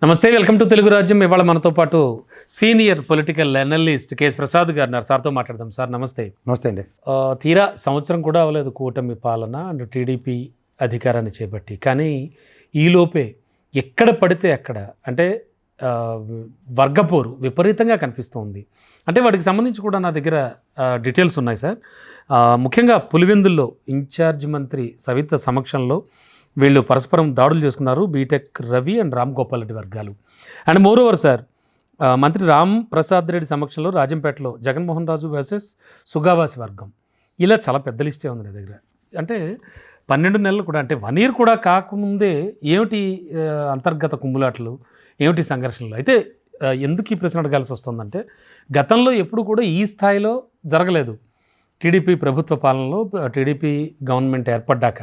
నమస్తే, welcome to Telugu రాజ్యం. ఇవాళ మనతో పాటు senior political analyst KS Prasad గారు ఉన్నారు. సార్తో మాట్లాడదాం. సార్ నమస్తే. నమస్తే అండి. తీరా సంవత్సరం కూడా అవ్వలేదు కూటమి పాలన అండ్ టీడీపీ అధికారాన్ని చేపట్టి, కానీ ఈలోపే ఎక్కడ పడితే అక్కడ అంటే వర్గపోరు విపరీతంగా కనిపిస్తుంది. అంటే వాటికి సంబంధించి కూడా నా దగ్గర డీటెయిల్స్ ఉన్నాయి సార్. ముఖ్యంగా పులివెందుల్లో ఇన్ఛార్జ్ మంత్రి సవిత సమక్షంలో వీళ్ళు పరస్పరం దాడులు చేసుకున్నారు, బీటెక్ రవి అండ్ రామ్ గోపాల్ రెడ్డి వర్గాలు. అండ్ మోరోవర్ సార్, మంత్రి రామ్ ప్రసాద్ రెడ్డి సమక్షంలో రాజంపేటలో జగన్మోహన్ రాజు వర్సెస్ సుగావాసి వర్గం. ఇలా చాలా పెద్ద లిస్టే ఉంది నా దగ్గర. అంటే 12 నెలలు కూడా, అంటే 1 year కూడా కాకముందే ఏమిటి అంతర్గత కుమ్ములాటలు, ఏమిటి సంఘర్షణలు. అయితే ఎందుకు ఈ ప్రశ్న అడగాల్సి వస్తుందంటే, గతంలో ఎప్పుడు కూడా ఈ స్థాయిలో జరగలేదు. టీడీపీ ప్రభుత్వ పాలనలో, టీడీపీ గవర్నమెంట్ ఏర్పడ్డాక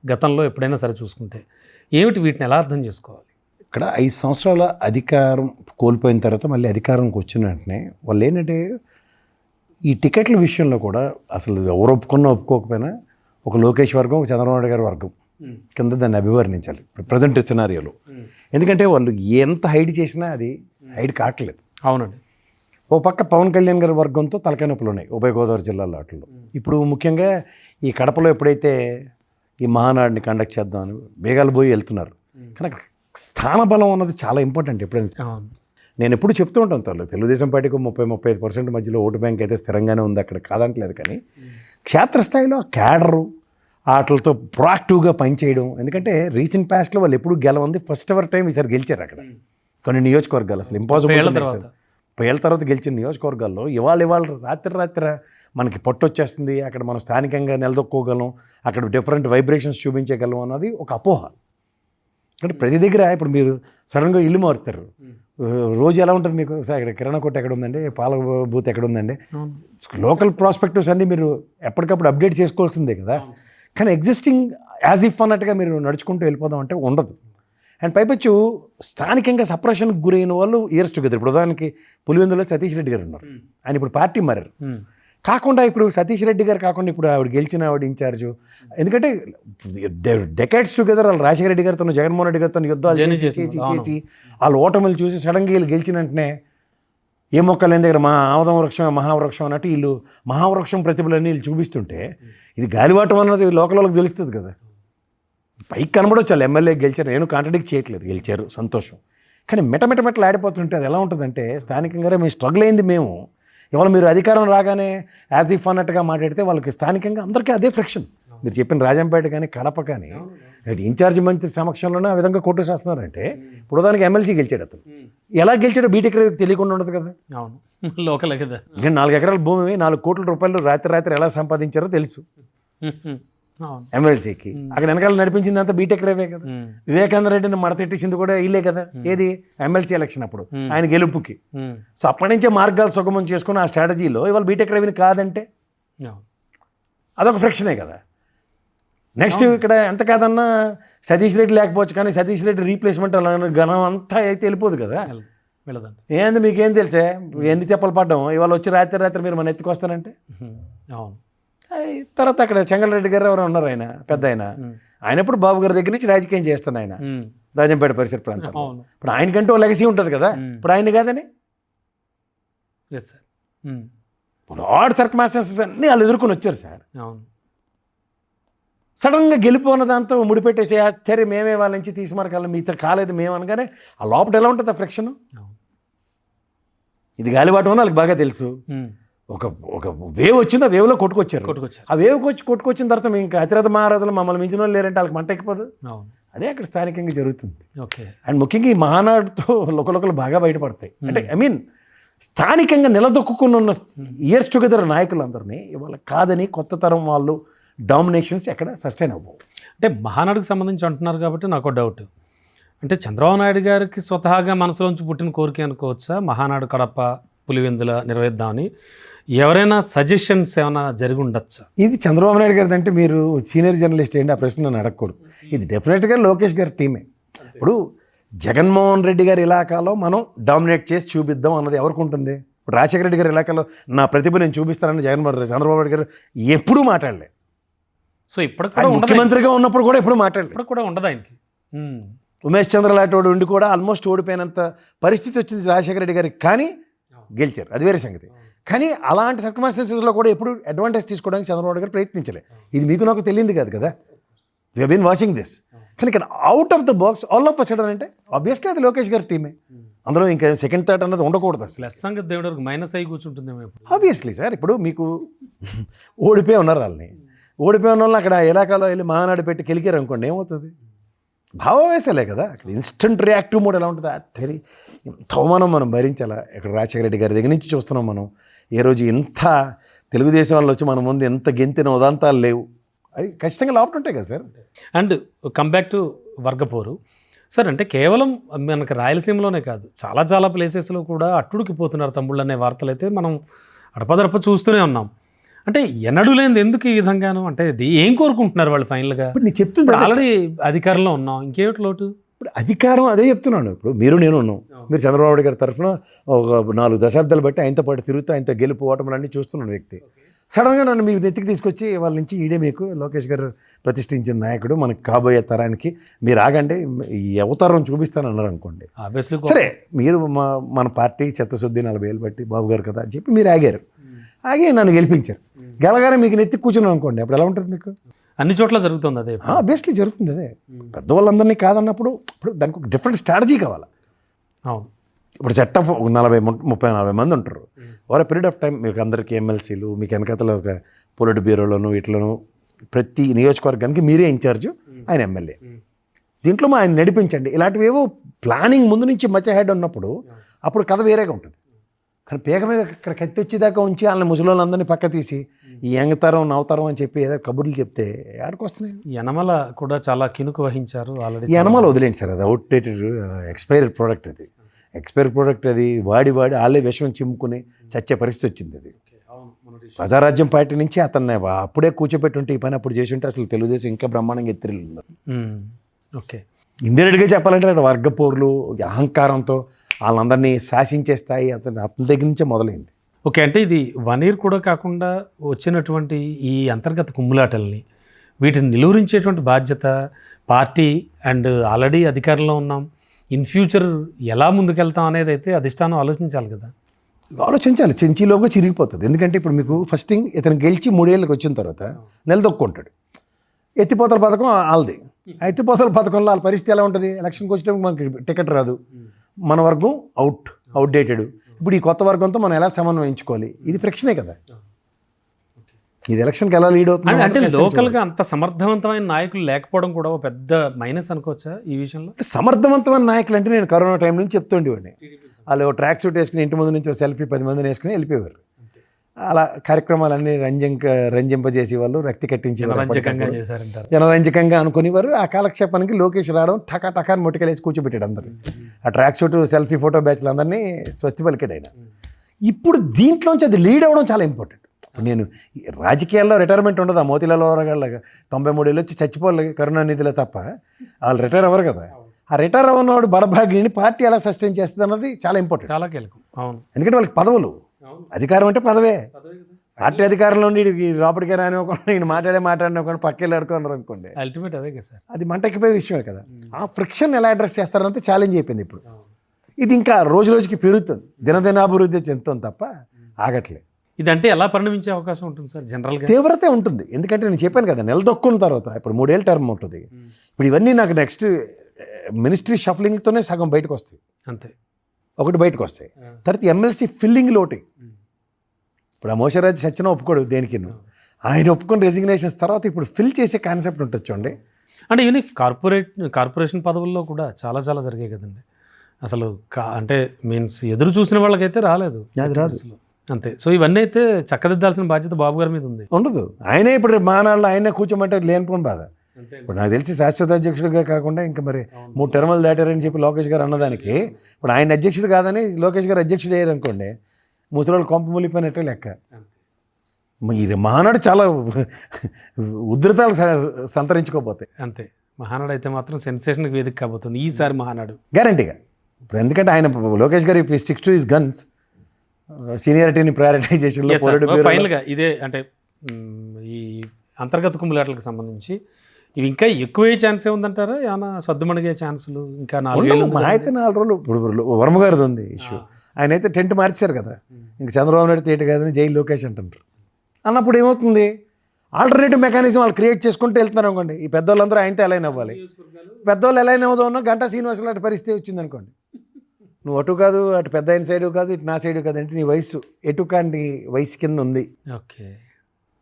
గతంలో ఎప్పుడైనా సరే చూసుకుంటే ఏమిటి, వీటిని ఎలా అర్థం చేసుకోవాలి? ఇక్కడ 5 సంవత్సరాల అధికారం కోల్పోయిన తర్వాత మళ్ళీ అధికారంకి వచ్చిన వెంటనే వాళ్ళు ఏంటంటే ఈ టికెట్ల విషయంలో కూడా అసలు ఎవరు ఒప్పుకున్నా ఒప్పుకోకపోయినా ఒక లోకేష్ వర్గం, ఒక చంద్రబాబు నాయుడు గారి వర్గం కింద దాన్ని అభివర్ణించాలి ఇప్పుడు ప్రజెంట్ సినారియోలో. ఎందుకంటే వాళ్ళు ఎంత హైడ్ చేసినా అది హైడ్ కావట్లేదు. అవునండి. ఓ పక్క పవన్ కళ్యాణ్ గారి వర్గంతో తలకాయ నొప్పులు ఉన్నాయి ఉభయ గోదావరి జిల్లాలో. వాటిలో ఇప్పుడు ముఖ్యంగా ఈ కడపలో ఎప్పుడైతే ఈ మహానాడిని కండక్ట్ చేద్దామని వేగాలు పోయి వెళ్తున్నారు, కానీ అక్కడ స్థానబలం అన్నది చాలా ఇంపార్టెంట్. ఎప్పుడైనా నేను ఎప్పుడు చెప్తూ ఉంటాను, తెలుగుదేశం పార్టీకి 30-35% మధ్యలో ఓటు బ్యాంక్ అయితే స్థిరంగానే ఉంది, అక్కడ కాదంటలేదు. కానీ క్షేత్రస్థాయిలో క్యాడరు వాటితో ప్రొయాక్టివ్గా పనిచేయడం. ఎందుకంటే రీసెంట్ పాస్ట్లో వాళ్ళు ఎప్పుడు గెలవంది ఫస్ట్ ఎవర్ టైం ఈసారి గెలిచారు అక్కడ కొన్ని నియోజకవర్గాలు. అసలు ఇంపాసిబుల్. 30 ఏళ్ళ తర్వాత గెలిచిన నియోజకవర్గాల్లో ఇవాళ రాత్రి మనకి పట్టు వచ్చేస్తుంది, అక్కడ మనం స్థానికంగా నిలదొక్కోగలం, అక్కడ డిఫరెంట్ వైబ్రేషన్స్ చూపించగలం అన్నది ఒక అపోహ. అంటే ప్రతి దగ్గర ఇప్పుడు మీరు సడన్గా ఇల్లు మారుతారు, రోజు ఎలా ఉంటుంది మీకు, ఇక్కడ కిరాణా కొట్టు ఎక్కడ ఉందండి, పాల బూత్ ఎక్కడ ఉందండి, లోకల్ ప్రాస్పెక్టివ్స్ అన్నీ మీరు ఎప్పటికప్పుడు అప్డేట్ చేసుకోవాల్సిందే కదా. కానీ ఎగ్జిస్టింగ్ యాజ్ ఇఫ్ అన్నట్టుగా మీరు నడుచుకుంటూ వెళ్ళిపోదాం అంటే ఉండదు. అండ్ పైపచ్చు స్థానికంగా సప్రెషన్కి గురైన వాళ్ళు ఇయర్స్ టుగెదర్. ఇప్పుడు ఉదాహరణకి పులివెందులో సతీష్ రెడ్డి గారు ఉన్నారు, ఆయన ఇప్పుడు పార్టీ మారారు. కాకుండా ఇప్పుడు సతీష్ రెడ్డి గారు కాకుండా ఇప్పుడు ఆవిడ గెలిచిన ఆవిడ ఇన్ఛార్జు. ఎందుకంటే డెకేడ్స్ టుగెదర్ వాళ్ళు రాజశేఖర రెడ్డి గారితో జగన్మోహన్ రెడ్డి గారితో యుద్ధాలు చేసి వాళ్ళు ఓటమిలు చూసి సడన్గా వీళ్ళు గెలిచిన వెంటనే ఏ మొక్కలు లేని దగ్గర ఆమదం వృక్షం మహావృక్షం అన్నట్టు వీళ్ళు మహావృక్షం ప్రతిభలన్నీ వీళ్ళు చూపిస్తుంటే ఇది గాలివాటం అన్నది లోకల్ వాళ్ళకి తెలుస్తుంది కదా. పైకి కనబడవచ్చు వాళ్ళు ఎమ్మెల్యే గెలిచారు, నేను కాంట్రడిక్ట్ చేయట్లేదు, గెలిచారు సంతోషం. కానీ మెటమెటలు ఆడిపోతుంటే అది ఎలా ఉంటుందంటే స్థానికంగా మేము స్ట్రగుల్ అయింది మేము, ఇవాళ మీరు అధికారం రాగానే యాజ్ ఇఫ్ అన్నట్టుగా మాట్లాడితే వాళ్ళకి స్థానికంగా అందరికీ అదే ఫ్రిక్షన్. మీరు చెప్పిన రాజంపేట కానీ కడప కానీ ఇన్ఛార్జ్ మంత్రి సమక్షంలోనే ఆ విధంగా కోర్టు చేస్తున్నారంటే ఇప్పుడు దానికి ఎమ్మెల్సీ గెలిచాడు. అతను ఎలా గెలిచాడో బీటెక్ రవికి తెలియకుండా ఉండదు కదా. లోకలే కదా. 4 ఎకరాల భూమి 4 కోట్ల రూపాయలు రాత్రి ఎలా సంపాదించారో తెలుసు ఎమ్మెల్సీకి. అక్కడ వెనకాల నడిపించింది అంతా బీటెక్ రవే కదా. వివేకానంద రెడ్డిని మడతెట్టేసింది కూడా ఇల్లే కదా. ఏది ఎమ్మెల్సీ ఎలక్షన్ అప్పుడు ఆయన గెలుపుకి. సో అప్పటి నుంచే మార్గాలు సుగమం చేసుకుని ఆ స్ట్రాటజీలో ఇవాళ బీటెక్ రవిని కాదంటే అదొక ఫ్రిక్షనే కదా. నెక్స్ట్ ఇక్కడ ఎంత కాదన్నా సతీష్ రెడ్డి లేకపోవచ్చు, కానీ సతీష్ రెడ్డి రీప్లేస్మెంట్ ఘనం అంతా అయితే వెళ్ళిపోదు కదా. ఏంది మీకేం తెలుసే, ఎన్ని చెప్పలు పడ్డాం, ఇవాళ వచ్చి రాత్రి మీరు మన ఎత్తుకొస్తానంటే. తర్వాత అక్కడ చెంగల్రెడ్డి గారు ఎవరు ఉన్నారు, ఆయన పెద్ద ఆయన ఎప్పుడు బాబు గారి దగ్గర నుంచి రాజకీయం చేస్తాను ఆయన రాజంపేట పరిసర ప్రాంతంలో. ఇప్పుడు ఆయనకంటూ ఓ లెగసీ ఉంటుంది కదా. ఇప్పుడు ఆయన కాదని ఇప్పుడు ఆడ్ సర్కమ్స్టాన్సెస్ అన్నీ వాళ్ళు ఎదుర్కొని వచ్చారు సార్. సడన్గా గెలిపోన్న దాంతో ముడిపెట్టేసి సరే మేమే వాళ్ళ నుంచి తీసుమారకాలం మీతో కాలేదు మేము అనగానే ఆ లోపల ఎలా ఉంటుంది ఆ ఫ్రిక్షన్. ఇది గాలివాటం అని వాళ్ళకి బాగా తెలుసు. ఒక వేవ్ వచ్చింది, ఆ వేవ్లో కొట్టుకొచ్చారు. ఆ వేవ్ కొట్టుకొచ్చిన తర్వాత ఇంకా అతిరథ మహారథులు మమ్మల్ని మించిన వాళ్ళు లేరంటే వాళ్ళకి మంట ఎక్కిపోదు. అదే అక్కడ స్థానికంగా జరుగుతుంది. అండ్ ముఖ్యంగా ఈ మహానాడుతో లోకలు బాగా బయటపడతాయి. అంటే స్థానికంగా నిలదొక్కుని ఉన్న ఇయర్స్ టుగెదర్ నాయకులందరినీ ఇవాళ కాదని కొత్త తరం వాళ్ళు డామినేషన్స్ ఎక్కడ సస్టైన్ అవ్వవు. అంటే మహానాడుకు సంబంధించి అంటున్నారు కాబట్టి నాకు డౌట్, అంటే చంద్రబాబు నాయుడు గారికి స్వతహాగా మనసులోంచి పుట్టిన కోరిక అనుకోవచ్చా మహానాడు కడప పులివెందుల నిర్వహిద్దామని? ఎవరైనా సజెషన్స్ ఏమైనా జరిగి ఉండొచ్చా? ఇది చంద్రబాబు నాయుడు గారిది అంటే మీరు సీనియర్ జర్నలిస్ట్ ఏంటి ఆ ప్రశ్న నన్ను అడగకూడదు. ఇది డెఫినెట్గా లోకేష్ గారి టీమే. ఇప్పుడు జగన్మోహన్ రెడ్డి గారి ఇలాకాలో మనం డామినేట్ చేసి చూపిద్దాం అన్నది ఎవరికి ఉంటుంది? ఇప్పుడు రాజశేఖర రెడ్డి గారి ఇలాకాలో నా ప్రతిభ నేను చూపిస్తానని చంద్రబాబు నాయుడు గారు ఎప్పుడూ మాట్లాడలే. సో ఇప్పుడు ముఖ్యమంత్రిగా ఉన్నప్పుడు కూడా ఎప్పుడు మాట్లాడలేదు. ఇప్పుడు కూడా ఉండదు ఆయనకి. ఉమేష్ చంద్ర లాంటి వాడు ఉండి కూడా ఆల్మోస్ట్ ఓడిపోయినంత పరిస్థితి వచ్చింది రాజశేఖర రెడ్డి గారికి, కానీ గెలిచారు, అది వేరే సంగతి. కానీ అలాంటి సర్కమ్స్టాన్సెస్లో కూడా ఎప్పుడు అడ్వాంటేజ్ తీసుకోవడానికి చంద్రబాబు నాయుడు గారు ప్రయత్నించలే. ఇది మీకు నాకు తెలియదు కాదు కదా, వీ హీన్ వాచింగ్ దిస్. కానీ ఇక్కడ out of the box all of a sudden అంటే ఆబ్వియస్లీ అది లోకేష్ గారి టీమే, అందులో ఇంకా సెకండ్ థర్డ్ అన్నది ఉండకూడదు అసలు. ప్లస్ సంగతి దేవుడికి మైనస్ అయ్యి కూర్చుంటుందేమో ఇప్పుడు. ఆబ్వియస్లీ సార్, ఇప్పుడు మీకు ఓడిపోయి ఉన్నారు వాళ్ళని, ఓడిపోయి ఉన్న వాళ్ళని అక్కడ ఇలాకాలో వెళ్ళి మహానాడు పెట్టి కెలికారు అనుకోండి, ఏమవుతుంది? భావవేశాలే కదా అక్కడ. ఇన్స్టెంట్ రియాక్టివ్ మోడ్ ఎలా ఉంటుంది తెలి ఎంత అవమానం మనం భరించాలా. ఇక్కడ రాజశేఖర రెడ్డి గారి దగ్గర నుంచి చూస్తున్నాం మనం, ఏ రోజు ఎంత తెలుగుదేశం వాళ్ళు వచ్చి మన ముందు ఎంత గెంతిన ఉదాంతాలు లేవు, అవి ఖచ్చితంగా లోపల ఉంటాయి కదా sir. And come back to వర్గపోరు సార్, అంటే కేవలం మనకి రాయలసీమలోనే కాదు, చాలా చాలా ప్లేసెస్లో కూడా అట్టుడికి పోతున్నారు తమ్ముళ్ళు అనే వార్తలు అయితే మనం అడపదడప చూస్తూనే ఉన్నాం. అంటే ఎన్నడూ లేనిది ఎందుకు ఈ విధంగాను, అంటే ఇది ఏం కోరుకుంటున్నారు వాళ్ళు ఫైనల్గా? ఇప్పుడు నేను చెప్తుంది ఆల్రెడీ అధికారంలో ఉన్నాం, ఇంకేమిటి లోటు? ఇప్పుడు అధికారం అదే చెప్తున్నాను. ఇప్పుడు నేను ఉన్నాం, మీరు చంద్రబాబు నాయుడు గారి తరఫున ఒక 4 దశాబ్దాలు బట్టి ఆయనతో పాటు తిరుగుతూ ఆయనతో గెలుపు ఓటములన్నీ చూస్తున్నాను వ్యక్తి. సడన్గా నన్ను మీకు నెత్తికి తీసుకొచ్చి వాళ్ళ నుంచి ఈడే మీకు లోకేష్ గారు ప్రతిష్ఠించిన నాయకుడు, మనకు కాబోయే తరానికి మీరు ఆగండి, ఈ అవతారం చూపిస్తాను అన్నారు అనుకోండి. సరే, మీరు మన పార్టీ చెత్తశుద్ధి 40 ఏళ్ళు బట్టి బాబు గారు కదా అని చెప్పి మీరు ఆగారు, ఆగి నన్ను గెలిపించారు. గెలగానే మీకు నెత్తికి కూర్చున్నాను అనుకోండి, అప్పుడు ఎలా ఉంటుంది మీకు? అన్ని చోట్ల జరుగుతుంది అదే, ఆబ్వియస్లీ జరుగుతుంది అదే. పెద్దవాళ్ళందరినీ కాదన్నప్పుడు ఇప్పుడు దానికి ఒక డిఫరెంట్ స్ట్రాటజీ కావాలి. అవును, ఇప్పుడు సెట్ ఆఫ్ 30-40 మంది ఉంటారు. ఓవర్ పీరియడ్ ఆఫ్ టైం మీకు అందరికీ ఎమ్మెల్సీలు, మీకు వెనకతలో ఒక పొలిట్ బ్యూరోలోను వీటిలోను ప్రతి నియోజకవర్గానికి మీరే ఇన్ఛార్జ్, ఆయన ఎమ్మెల్యే. దీంట్లో ఆయన నడిపించండి. ఇలాంటివి ఏవో ప్లానింగ్ ముందు నుంచి మధ్య హెడ్ ఉన్నప్పుడు అప్పుడు కథ వేరేగా ఉంటుంది. కానీ పేక మీద ఇక్కడ కత్తి వచ్చేదాకా ఉంచి వాళ్ళని ముసలోళ్ళందరినీ పక్క తీసి ఈ యంగతరం నవతరం అని చెప్పి ఏదో కబుర్లు చెప్తే ఆడికి వస్తున్నాయి. యనమల కూడా చాలా కినుకు వహించారు ఆల్రెడీ. యనమల వదిలేండి సార్, అది అవుట్డేటెడ్ ఎక్స్పైర్డ్ ప్రోడక్ట్. అది ఎక్స్పైర్డ్ ప్రోడక్ట్, అది వాడి వాళ్ళే విషయం చిమ్ముకుని చచ్చే పరిస్థితి వచ్చింది. అది ప్రజారాజ్యం పార్టీ నుంచి అతన్ని అప్పుడే కూర్చోపెట్టుంటే ఈ పని అప్పుడు చేసి ఉంటే అసలు తెలుగుదేశం ఇంకా బ్రహ్మాండంగా ఎత్తిరిల్లు. ఓకే, ఇండైరెక్ట్గా చెప్పాలంటే అక్కడ వర్గపోర్లు అహంకారంతో వాళ్ళందరినీ శాసించే స్థాయి అతని దగ్గర నుంచే మొదలైంది. ఓకే, అంటే ఇది 1 year కూడా కాకుండా వచ్చినటువంటి ఈ అంతర్గత కుమ్ములాటల్ని వీటిని నిలువరించేటువంటి బాధ్యత పార్టీ అండ్ ఆల్రెడీ అధికారంలో ఉన్నాం, ఇన్ ఫ్యూచర్ ఎలా ముందుకెళ్తాం అనేది అయితే అధిష్టానం ఆలోచించాలి కదా. ఆలోచించాలి, చెంచీలోగా చిరిగిపోతుంది. ఎందుకంటే ఇప్పుడు మీకు ఫస్ట్ థింగ్ ఇతను గెలిచి 3 ఏళ్ళకి వచ్చిన తర్వాత నిలదొక్కుంటాడు. ఎత్తిపోతల పథకం వాళ్ళది. ఎత్తిపోతల పథకంలో వాళ్ళ పరిస్థితి ఎలా ఉంటుంది? ఎలక్షన్కి వచ్చేటప్పుడు మనకి టికెట్ రాదు, మన వర్గం అవుట్డేటెడ్. ఇప్పుడు ఈ కొత్త వర్గంతో మనం ఎలా సమన్వయించుకోవాలి? ఇది ఫ్రిక్షనే కదా. ఇది ఎలక్షన్కి ఎలా లీడ్ అవుతుంది అంటే లోకల్గా అంత సమర్థవంతమైన నాయకులు లేకపోవడం కూడా ఒక పెద్ద మైనస్ అనుకోవచ్చా ఈ విషయంలో? సమర్థవంతమైన నాయకులు అంటే నేను కరోనా టైం నుంచి చెప్తుండేవాడిని. వాళ్ళు ట్రాక్ సూట్ వేసుకుని ఇంటి ముందు నుంచి సెల్ఫీ 10 మందిని వేసుకుని వెళ్ళిపోయేవారు. అలా కార్యక్రమాలన్నీ రంజింపజేసి వాళ్ళు రక్తి కట్టించేవారు, జనరంజకంగా అనుకునేవారు. ఆ కాలక్షేపానికి లోకేష్ రావడం టకాని మొట్టికలేసి కూర్చోబెట్టాడు అందరు. ఆ ట్రాక్ సూట్ సెల్ఫీ ఫోటో బ్యాచ్లు అందరినీ స్వస్తి పలికాడు ఆయన. ఇప్పుడు దీంట్లోంచి అది లీడ్ అవ్వడం చాలా ఇంపార్టెంట్. ఇప్పుడు నేను రాజకీయాల్లో రిటైర్మెంట్ ఉండదు. ఆ మోతీలాల్ ఓరగాళ్ళగా 93 ఏళ్ళు వచ్చి చచ్చిపోవాలి కరుణానిధిలో తప్ప వాళ్ళు రిటైర్ అవ్వరు కదా. ఆ రిటైర్ అవ్వనవాడు బడభాగిని పార్టీ ఎలా సస్టైన్ చేస్తుంది అన్నది చాలా ఇంపార్టెంట్, చాలా కీలకం. అవును, ఎందుకంటే వాళ్ళకి పదవులు, అధికారం అంటే పదవే. పార్టీ అధికారంలో ఉండి లోపలికి రానివ్వకుండా నేను మాట్లాడినవ్వకుండా పక్కెళ్ళి ఆడుకున్నారు అనుకోండి, అల్టిమేట్ అదే కదా సార్. అది మంటెక్కిపోయే విషయమే కదా. ఆ ఫ్రిక్షన్ ఎలా అడ్రస్ చేస్తారంటే ఛాలెంజ్ అయిపోయింది ఇప్పుడు. ఇది ఇంకా రోజు రోజుకి పెరుగుతుంది, దినదినాభివృద్ధి చెందుతుంది తప్ప ఆగట్లేదు. ఇదంటే ఎలా పరిణమించే అవకాశం ఉంటుంది సార్? జనరల్గా తీవ్రత ఉంటుంది. ఎందుకంటే నేను చెప్పాను కదా, నిలదొక్కున్న తర్వాత ఇప్పుడు 3 ఏళ్ళ టర్మ్ ఉంటుంది. ఇప్పుడు ఇవన్నీ నాకు నెక్స్ట్ మినిస్ట్రీ షఫలింగ్తోనే సగం బయటకు వస్తాయి, అంతే, ఒకటి బయటకు వస్తాయి. తర్వాత ఎమ్మెల్సీ ఫిల్లింగ్ లోటి. ఇప్పుడు ఆ మోషరాజు సత్యన ఒప్పుకోడు దేనికి, ఆయన ఒప్పుకొని రెసిగ్నేషన్స్ తర్వాత ఇప్పుడు ఫిల్ చేసే కాన్సెప్ట్ ఉంటుంది చూడండి. అంటే ఇవన్నీ కార్పొరేషన్ పదవుల్లో కూడా చాలా చాలా జరిగాయి కదండి అసలు. అంటే మీన్స్ ఎదురు చూసిన వాళ్ళకైతే రాలేదు, అది రాదు అంతే. సో ఇవన్నీ అయితే చక్కదిద్దాల్సిన బాధ్యత బాబు గారి మీద ఉంది. ఉండదు, ఆయనే ఇప్పుడు మానాళ్ళు ఆయనే కూర్చోమంటే లేనిపోని బాధ. ఇప్పుడు నాకు తెలిసి శాశ్వత అధ్యక్షుడిగా కాకుండా ఇంకా మరి 3 టర్ములు దాటారని చెప్పి లోకేష్ గారు అన్నదానికి ఇప్పుడు ఆయన అధ్యక్షుడు కాదని లోకేష్ గారు అధ్యక్షుడు అయ్యారు అనుకోండి, ముసలి కొంప మూలిపోయినట్టే లెక్క. ఈ మహానాడు చాలా ఉధృతాలు సంతరించుకోపోతాయి, అంతే. మహానాడు అయితే మాత్రం సెన్సేషన్కి వేదిక కాబోతుంది ఈసారి మహానాడు గ్యారంటీగా. ఇప్పుడు ఎందుకంటే ఆయన లోకేష్ గారు if sticks to his guns, సీనియారిటీని ప్రయారిటైజేషన్లో ఫైనల్గా ఇదే అంటే ఈ అంతర్గత కుమ్ములాటలకు సంబంధించి ఇవి ఇంకా ఎక్కువే ఛాన్సే ఉందంటారా? ఏమైనా సద్దుమణిగే ఛాన్సులు ఇంకా 4 ఏళ్ళు మా అయితే 4 రోజులు ఇప్పుడు వర్మ గారిది ఉంది ఇష్యూ. ఆయన అయితే టెంట్ మార్చారు కదా, ఇంక చంద్రబాబు నాయుడు తేట కాదని జై లోకేష్ అంటుంటారు. అన్నప్పుడు ఏమవుతుంది, ఆల్టర్నేటివ్ మెకానిజం వాళ్ళు క్రియేట్ చేసుకుంటూ వెళ్తున్నారు అనుకోండి. ఈ పెద్దవాళ్ళందరూ ఆయనతో అలైన్ అవ్వాలి. పెద్దవాళ్ళు అలైన్ అవుతామన్నా గంటా శ్రీనివాసరావు అటు పరిస్థితి వచ్చింది అనుకోండి, నువ్వు అటు కాదు, అటు పెద్ద ఆయన సైడు కాదు, ఇటు నా సైడు కాదు అంటే నీ వయసు ఎటు కాండి వయసు కింద ఉంది. ఓకే,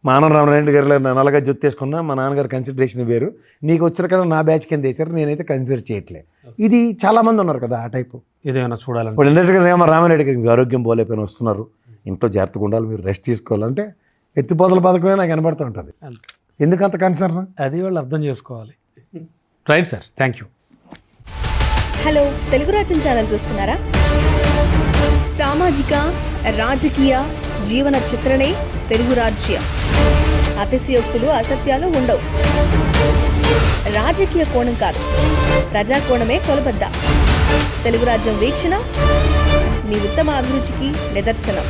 మా ఆనంద రామనాయుడు గారు నల్లగా జొత్తేసుకున్నా, మా నాన్నగారు కన్సిడరేషన్ వేరు, నీకు వచ్చిన కదా నా బ్యాచ్ కింద వేసారు, నేనైతే కన్సిడర్ చేయట్లే. ఇది చాలామంది ఉన్నారు కదా ఆ టైపు. ఇదేమైనా చూడాలంటే ఇప్పుడు ఇండస్ట్రీగా రామారెడ్డి గారికి ఆరోగ్యం పోలేకపోయినా వస్తున్నారు, ఇంట్లో జాగ్రత్తగా ఉండాలి, మీరు రెస్ట్ తీసుకోవాలంటే ఎత్తిపోతల పథకమే నాకు కనబడుతూ ఉంటుంది. ఎందుకంత కన్సర్న్? అది వాళ్ళు అర్థం చేసుకోవాలి. Right sir, thank you. Hello, Telugu రాజ్యం ఛానల్ చూస్తున్నారా? సామాజిక రాజకీయ జీవన చిత్రణే తెలుగు రాజ్యం. అతిశయోక్తులు అసత్యాలు ఉండవు. రాజకీయ కోణం కాదు, ప్రజా కోణమే కొలబద్ద. తెలుగు రాజ్యం వీక్షణ మీ ఉత్తమ అభిరుచికి నిదర్శనం.